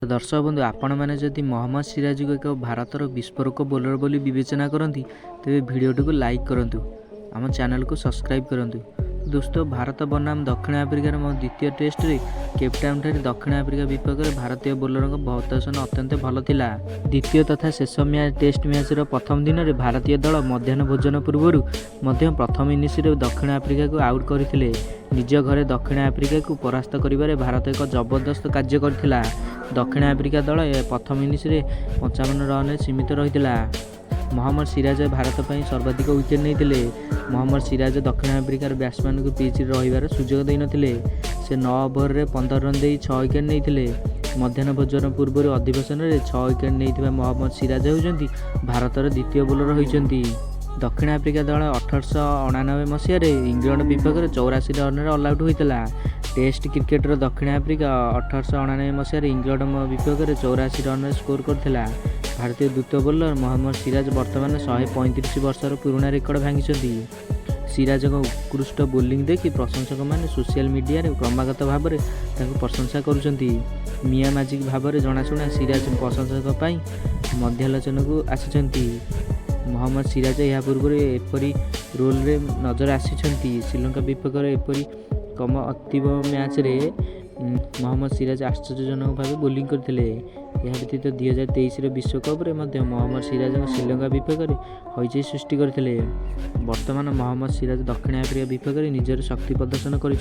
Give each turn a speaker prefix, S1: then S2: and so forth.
S1: दर्शक बंधु आपण मैंने जदि मोहम्मद सिराज को एक भारतर विस्फोरक बोलर बोली विवेचना करती तेज भिडटी को लाइक करूँ आम चैनल को सब्सक्राइब करूँ। दोस्तों भारत बनाम दक्षिण आफ्रिकार द्वितीय टेस्ट रे केपटाउन ठारे दक्षिण आफ्रिका विपक्ष में भारतीय बोलर प्रदर्शन अत्यंत भल थिला। द्वितीय तथा शेष टेस्ट मैच प्रथम दिन में भारतीय दल मध्याह्न भोजन पूर्व प्रथम इनिंग्स दक्षिण आफ्रिका को आउट करते निज घरे दक्षिण आफ्रिका को परास्त करिबारे भारत एक जबरदस्त कार्य करथिला। दक्षिण आफ्रिका दल प्रथम इनिंग्स 55 रन सीमित रहितिला। मोहम्मद सिराज भारत पर सर्वाधिक विकेट नहीं। मोहम्मद सिराज दक्षिण आफ्रिकार बैट्समैन को पिच रहिबार सुजोग देई नथिले। से 9 ओवर रे 15 रन दे 6 विकेट नहीं। मध्याह्न भोजन पूर्व अधिवेशन में 6 विकेट नहीं मोहम्मद सिराज होउछंती भारतर द्वितीय बोलर होइछंती। दक्षिण आफ्रिका दल 1899 मसीह इंग्लैंड विपक्ष 84 रन ऑल आउट होता। टेस्ट क्रिकेटर दक्षिण आफ्रिका 1899 मसीह इंग्लैंड विपक्ष 84 रन स्कोर करथिला। भारतीय द्वितीय बोलर मोहम्मद सिराज वर्तमान 135 वर्षर पुराना रेकर्ड भांगी। सिराज उत्कृष्ट बोलिंग देखि प्रशंसक मैंने सोशल मीडिया क्रमागत भाव में प्रशंसा करुँच। मिया मैजिक भाव में जनाशुना सिराज प्रशंसक मध्यालोचन को आसी। मोहम्मद सिराज यह पूर्व एपरी रोल रे नजर आसी। श्रीलंका विपक्ष एपरी कम अतीब मैच रे मोहम्मद सिराज आश्चर्यजनक भाव बोलिंग करते। यह व्यतीत 2023 विश्वकप मोहम्मद सिराज श्रीलंका विपक्ष हईचई सृष्टि करते। वर्तमान मोहम्मद सिराज दक्षिण आफ्रिका विपक्ष निजर शक्ति प्रदर्शन कर।